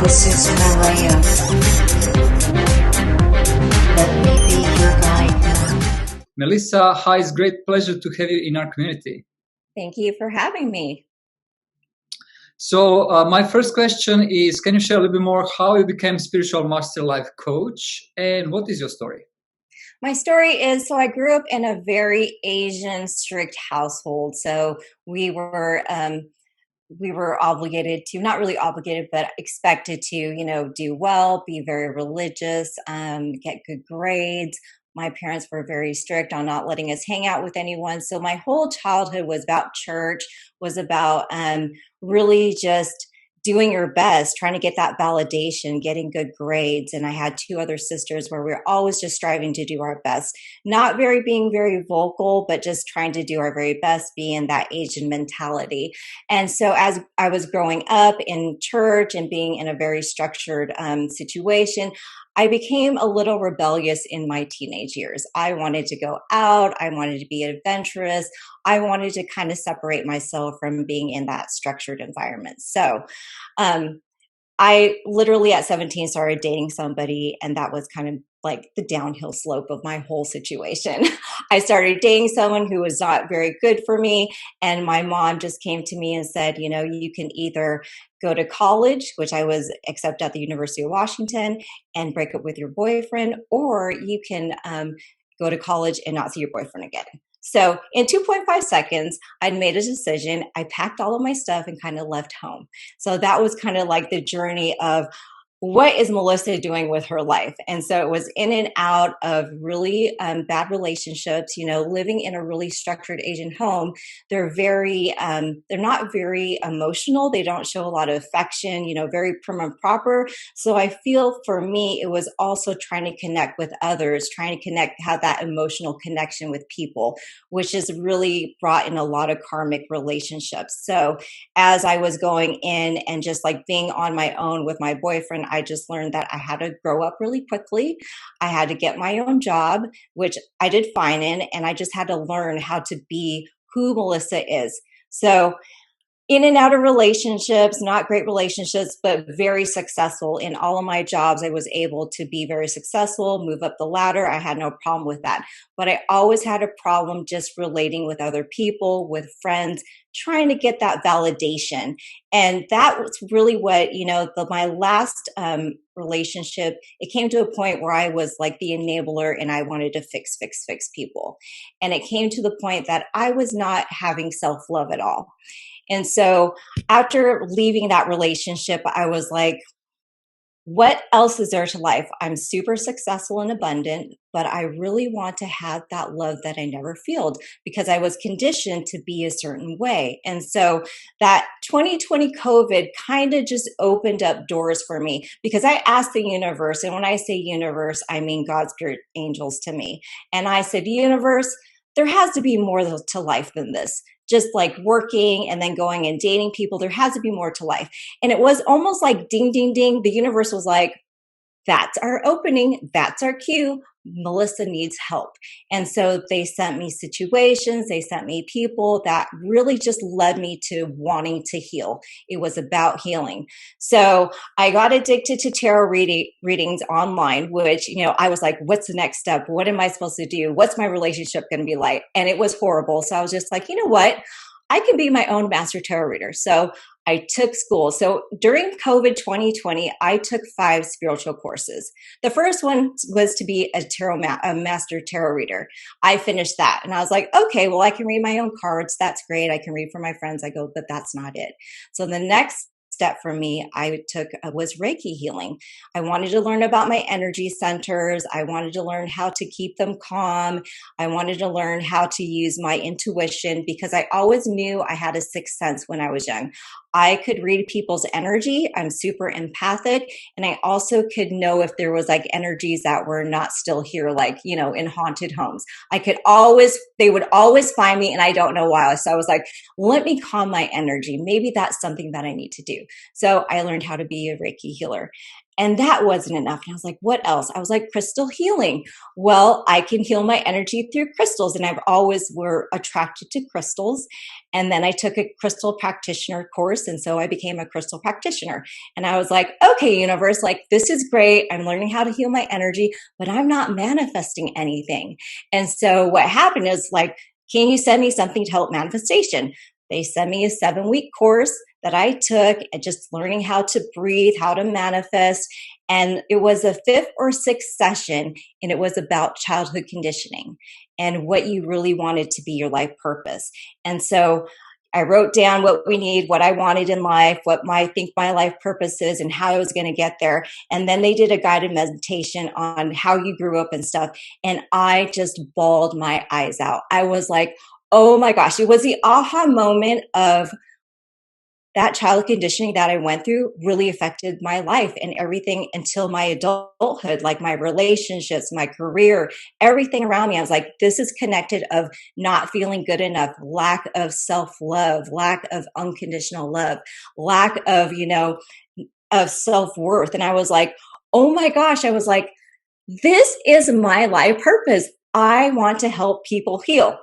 This is Malaya. Let me be your guide now. Melissa, hi, it's a great pleasure to have you in our community. Thank you for having me. So my first question is, can you share a little bit more how you became spiritual master life coach and what is your story? My story is, so I grew up in a very Asian strict household. So we were obligated to, not really obligated, but expected to, do well, be very religious, get good grades. My parents were very strict on not letting us hang out with anyone. So my whole childhood was about church, was about really just doing your best, trying to get that validation, getting good grades. And I had two other sisters where we were always just striving to do our best, not being very vocal, but just trying to do our very best, being that Asian mentality. And so as I was growing up in church and being in a very structured situation, I became a little rebellious in my teenage years. I wanted to go out. I wanted to be adventurous. I wanted to kind of separate myself from being in that structured environment. So I literally at 17 started dating somebody, and that was kind of like the downhill slope of my whole situation. I started dating someone who was not very good for me, and my mom just came to me and said, you can either go to college, which I was accepted at the University of Washington, and break up with your boyfriend, or you can go to college and not see your boyfriend again. So in 2.5 seconds, I'd made a decision. I packed all of my stuff and kind of left home. So that was kind of like the journey of what is Melissa doing with her life? And so it was in and out of really bad relationships, living in a really structured Asian home. They're not very emotional. They don't show a lot of affection, very prim and proper. So I feel for me, it was also trying to connect with others, trying to have that emotional connection with people, which has really brought in a lot of karmic relationships. So as I was going in and just like being on my own with my boyfriend, I just learned that I had to grow up really quickly. I had to get my own job, which I did fine in, and I just had to learn how to be who Melissa is. So in and out of relationships, not great relationships, but very successful in all of my jobs. I was able to be very successful, move up the ladder. I had no problem with that. But I always had a problem just relating with other people, with friends, trying to get that validation. And that was really what, my last relationship, it came to a point where I was like the enabler and I wanted to fix people. And it came to the point that I was not having self-love at all. And so after leaving that relationship, I was like, what else is there to life? I'm super successful and abundant, but I really want to have that love that I never felt because I was conditioned to be a certain way. And so that 2020 COVID kind of just opened up doors for me because I asked the universe, and when I say universe, I mean God's spirit angels to me. And I said, universe, there has to be more to life than this. Just like working and then going and dating people, there has to be more to life. And it was almost like ding, ding, ding. The universe was like, that's our opening. That's our cue. Melissa needs help. And so they sent me situations. They sent me people that really just led me to wanting to heal. It was about healing. So I got addicted to tarot readings online, which, I was like, what's the next step? What am I supposed to do? What's my relationship going to be like? And it was horrible. So I was just like, you know what? I can be my own master tarot reader. So I took school. So during COVID 2020, I took 5 spiritual courses. The first one was to be a master tarot reader. I finished that and I was like, okay, well, I can read my own cards. That's great. I can read for my friends. I go, but that's not it. So the next step for me I took was Reiki Healing. I wanted to learn about my energy centers. I wanted to learn how to keep them calm. I wanted to learn how to use my intuition because I always knew I had a sixth sense when I was young. I could read people's energy. I'm super empathic. And I also could know if there was like energies that were not still here, like, in haunted homes. They would always find me and I don't know why. So I was like, let me calm my energy. Maybe that's something that I need to do. So I learned how to be a Reiki healer. And that wasn't enough. And I was like, what else? I was like, crystal healing. Well, I can heal my energy through crystals. And I've always were attracted to crystals. And then I took a crystal practitioner course. And so I became a crystal practitioner. And I was like, okay, universe, like this is great. I'm learning how to heal my energy, but I'm not manifesting anything. And so what happened is like, can you send me something to help manifestation? They sent me a 7-week course that I took and just learning how to breathe, how to manifest. And it was a 5th or 6th session, and it was about childhood conditioning and what you really wanted to be your life purpose. And so I wrote down what we need, what I wanted in life, what I think my life purpose is, and how I was going to get there. And then they did a guided meditation on how you grew up and stuff. And I just bawled my eyes out. I was like, oh my gosh, it was the aha moment of that child conditioning that I went through really affected my life and everything until my adulthood, like my relationships, my career, everything around me. I was like, this is connected of not feeling good enough, lack of self-love, lack of unconditional love, lack of, of self-worth. And I was like, oh my gosh, I was like, this is my life purpose. I want to help people heal.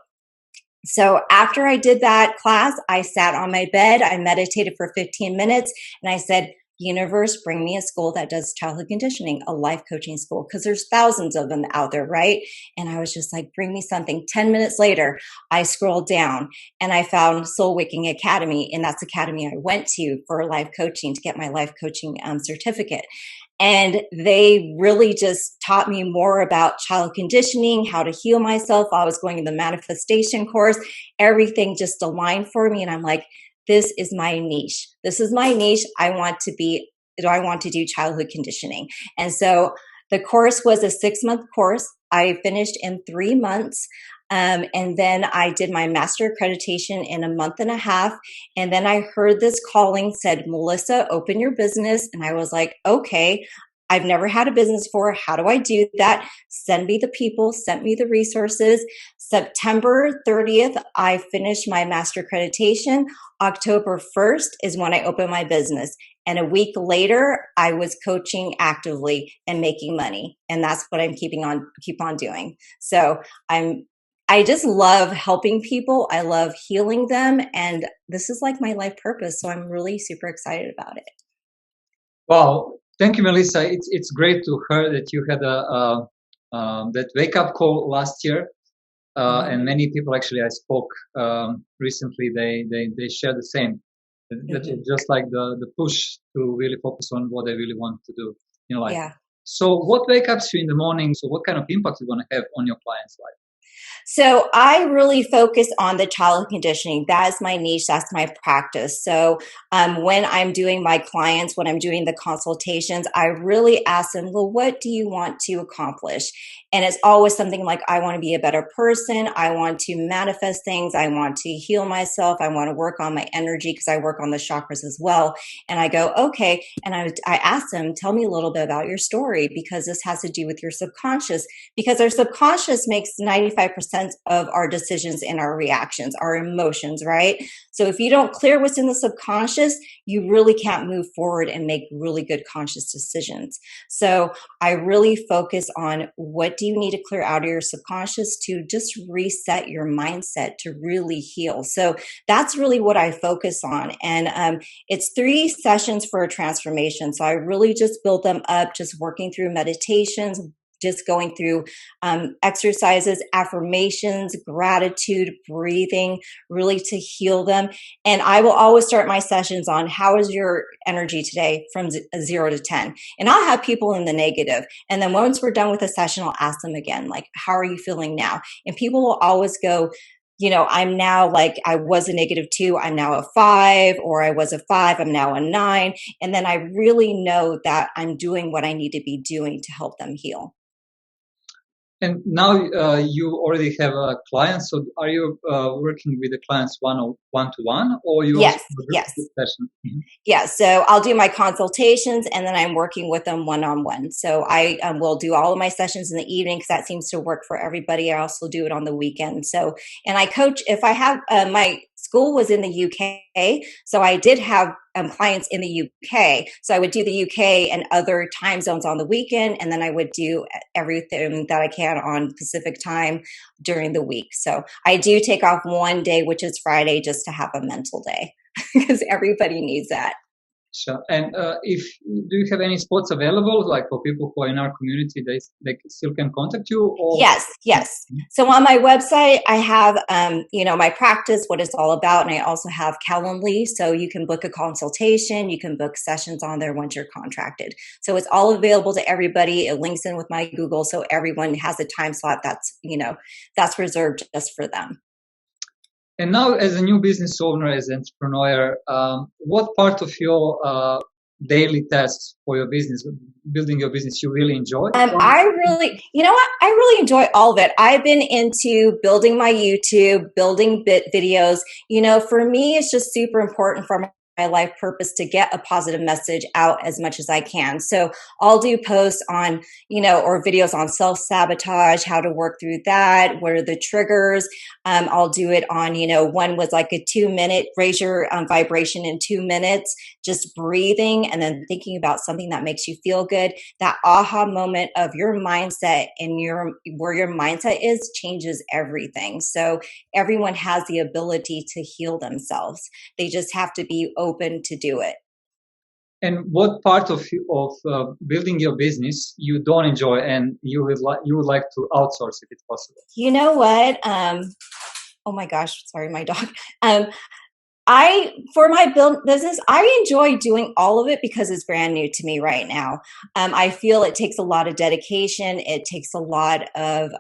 So after I did that class, I sat on my bed, I meditated for 15 minutes, and I said, universe, bring me a school that does childhood conditioning, a life coaching school, because there's thousands of them out there, right? And I was just like, bring me something. 10 minutes later, I scrolled down and I found Soul Wicking Academy, and that's the academy I went to for life coaching to get my life coaching certificate. And they really just taught me more about child conditioning, how to heal myself. I was going to the manifestation course. Everything just aligned for me. And I'm like, this is my niche. This is my niche. I want to do childhood conditioning. And so the course was a 6-month course. I finished in 3 months. And then I did my master accreditation in a month and a half. And then I heard this calling said, Melissa, open your business. And I was like, okay, I've never had a business before. How do I do that? Send me the people, send me the resources. September 30th, I finished my master accreditation. October 1st is when I opened my business. And a week later, I was coaching actively and making money. And that's what I'm keep on doing. So I just love helping people. I love healing them. And this is like my life purpose. So I'm really super excited about it. Wow. Thank you, Melissa. It's great to hear that you had that wake up call last year. And many people actually I spoke recently, they share the same. That is just like the push to really focus on what they really want to do in life. Yeah. So what wake ups you in the morning? So what kind of impact you want to have on your clients' life? So I really focus on the childhood conditioning. That is my niche. That's my practice. So when I'm doing my clients, when I'm doing the consultations, I really ask them, well, what do you want to accomplish? And it's always something like, I want to be a better person. I want to manifest things. I want to heal myself. I want to work on my energy because I work on the chakras as well. And I go, okay. And I ask them, tell me a little bit about your story, because this has to do with your subconscious, because our subconscious makes 95% of our decisions and our reactions, our emotions, right? So if you don't clear what's in the subconscious, you really can't move forward and make really good conscious decisions. So I really focus on what do you need to clear out of your subconscious to just reset your mindset to really heal. So that's really what I focus on. And it's 3 sessions for a transformation. So I really just build them up, just working through meditations, just going through exercises, affirmations, gratitude, breathing, really to heal them. And I will always start my sessions on how is your energy today from 0 to 10. And I'll have people in the negative. And then once we're done with the session, I'll ask them again, like, how are you feeling now? And people will always go, I'm now like, I was a -2, I'm now a 5, or I was a 5, I'm now a 9. And then I really know that I'm doing what I need to be doing to help them heal. And now you already have clients. So are you working with the clients one-to-one, or you Yes, also yes. session? Mm-hmm. Yeah, so I'll do my consultations and then I'm working with them one-on-one. So I will do all of my sessions in the evening because that seems to work for everybody. I also do it on the weekend. So, and I coach, if I have my school was in the UK, so I did have clients in the UK. So I would do the UK and other time zones on the weekend, and then I would do everything that I can on Pacific time during the week. So I do take off one day, which is Friday, just to have a mental day because everybody needs that. Sure. And if do you have any spots available, like for people who are in our community, they still can contact you? Or Yes. So on my website, I have my practice, what it's all about, and I also have Calendly, so you can book a consultation, you can book sessions on there once you're contracted. So it's all available to everybody. It links in with my Google, so everyone has a time slot that's reserved just for them. And now, as a new business owner, as an entrepreneur, what part of your daily tasks for your business, building your business, you really enjoy? I really enjoy all of it. I've been into building my YouTube, building videos. For me, it's just super important for my life purpose to get a positive message out as much as I can. So I'll do posts on, or videos on self-sabotage, how to work through that, what are the triggers. I'll do it on, one was like a 2-minute, raise your vibration in 2 minutes, just breathing and then thinking about something that makes you feel good. That aha moment of your mindset and where your mindset is changes everything. So everyone has the ability to heal themselves. They just have to be open to do it. And what part of building your business you don't enjoy, and you would like to outsource if it's possible? You know what? Oh my gosh, sorry, my dog. For my business, I enjoy doing all of it because it's brand new to me right now. I feel it takes a lot of dedication. It takes a lot of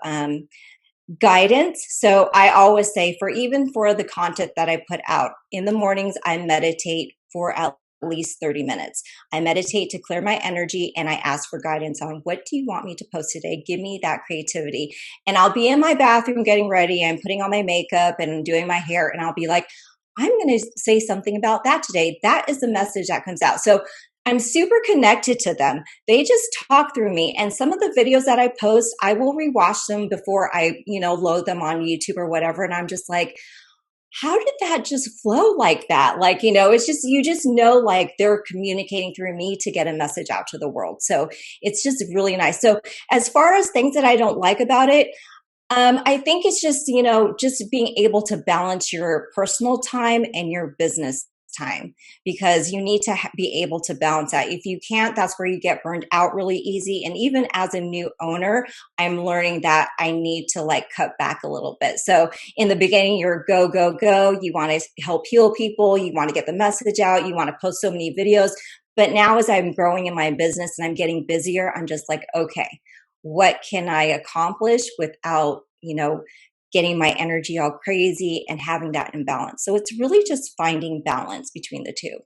guidance. So I always say even for the content that I put out in the mornings, I meditate for at least 30 minutes. I meditate to clear my energy, and I ask for guidance on what do you want me to post today? Give me that creativity. And I'll be in my bathroom getting ready. I'm putting on my makeup and doing my hair, and I'll be like, I'm going to say something about that today. That is the message that comes out. So I'm super connected to them. They just talk through me. And some of the videos that I post, I will rewatch them before I, load them on YouTube or whatever. And I'm just like, how did that just flow like that? Like, it's just, you just know, like they're communicating through me to get a message out to the world. So it's just really nice. So as far as things that I don't like about it, I think it's just, just being able to balance your personal time and your business time, because you need to be able to balance that. If you can't, that's where you get burned out really easy. And even as a new owner, I'm learning that I need to cut back a little bit. So in the beginning, you're go, go, go. You want to help heal people. You want to get the message out. You want to post so many videos. But now as I'm growing in my business and I'm getting busier, I'm just like, okay, what can I accomplish without, getting my energy all crazy and having that imbalance? So it's really just finding balance between the two.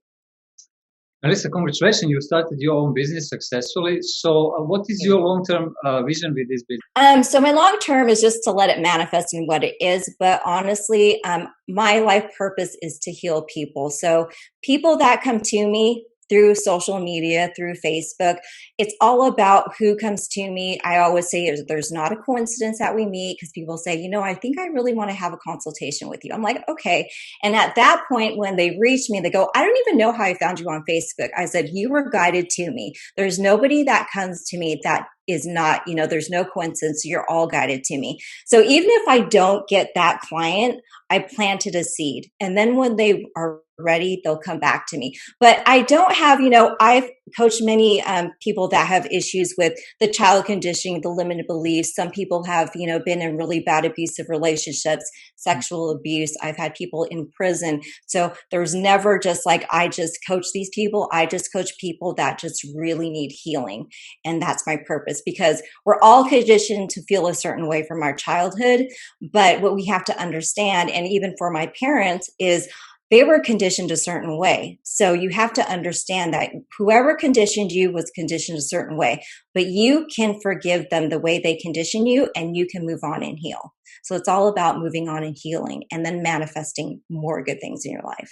Melissa, congratulations. You started your own business successfully. So what is your long-term vision with this business? So my long-term is just to let it manifest in what it is. But honestly, my life purpose is to heal people. So people that come to me through social media, through Facebook, it's all about who comes to me. I always say there's not a coincidence that we meet, because people say, I think I really want to have a consultation with you. I'm like, okay. And at that point, when they reach me, they go, I don't even know how I found you on Facebook. I said, you were guided to me. There's nobody that comes to me that is not, there's no coincidence. You're all guided to me. So even if I don't get that client, I planted a seed. And then when they are ready, they'll come back to me. But I don't have, I've coached many people that have issues with the child conditioning, the limited beliefs. Some people have, been in really bad abusive relationships, sexual abuse. I've had people in prison. So there's never just I just coach these people. I just coach people that just really need healing. And that's my purpose, because we're all conditioned to feel a certain way from our childhood. But what we have to understand, and even for my parents, is they were conditioned a certain way. So you have to understand that whoever conditioned you was conditioned a certain way, but you can forgive them the way they condition you, and you can move on and heal. So it's all about moving on and healing, and then manifesting more good things in your life.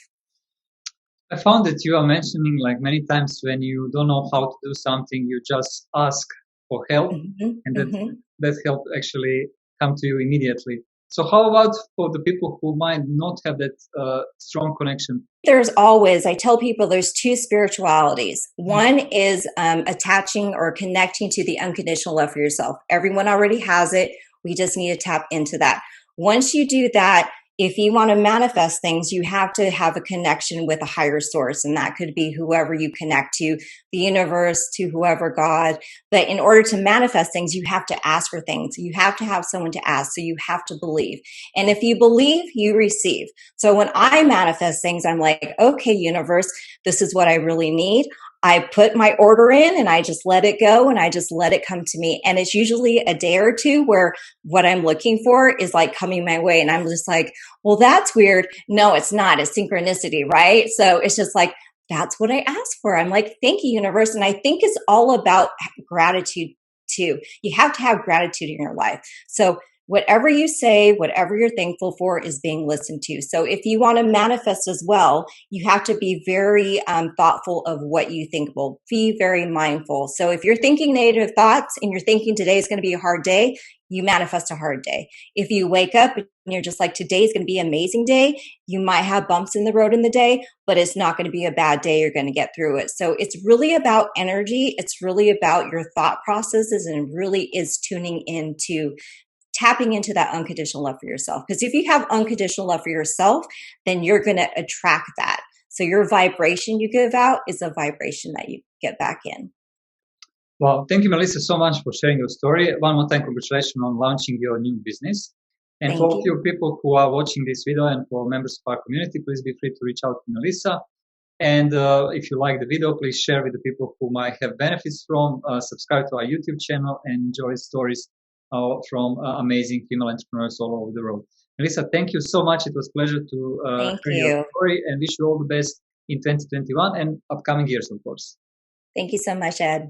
I found that you are mentioning many times when you don't know how to do something, you just ask for help, and that help actually come to you immediately. So how about for the people who might not have that strong connection? There's always, I tell people there's two spiritualities. One is attaching or connecting to the unconditional love for yourself. Everyone already has it. We just need to tap into that. Once you do that, if you want to manifest things, you have to have a connection with a higher source. And that could be whoever you connect to, the universe, to whoever, God. But in order to manifest things, you have to ask for things. You have to have someone to ask. So you have to believe. And if you believe, you receive. So when I manifest things, I'm like, okay, universe, this is what I really need. I put my order in and I just let it go and I just let it come to me. And it's usually a day or two where what I'm looking for is like coming my way. And I'm just like, well, that's weird. No, it's not. It's synchronicity, right? So it's just like, that's what I asked for. I'm like, thank you, universe. And I think it's all about gratitude too. You have to have gratitude in your life. So whatever you say, whatever you're thankful for is being listened to. So if you want to manifest as well, you have to be very thoughtful of what you think. Well, be very mindful. So if you're thinking negative thoughts and you're thinking today is going to be a hard day, you manifest a hard day. If you wake up and you're just like, today is going to be an amazing day, you might have bumps in the road in the day, but it's not going to be a bad day. You're going to get through it. So it's really about energy. It's really about your thought processes and really is tuning into tapping into that unconditional love for yourself. Because if you have unconditional love for yourself, then you're going to attract that. So your vibration you give out is a vibration that you get back in. Well, thank you, Melissa, so much for sharing your story. One more time, congratulations on launching your new business. And Thank for all of you. you people who are watching this video and for members of our community, please be free to reach out to Melissa. And if you like the video, please share with the people who might have benefits from, subscribe to our YouTube channel and enjoy stories from amazing female entrepreneurs all over the world. Melissa, thank you so much. It was a pleasure to Thank hear your you. story and wish you all the best in 2021 and upcoming years, of course. Thank you so much, Ed.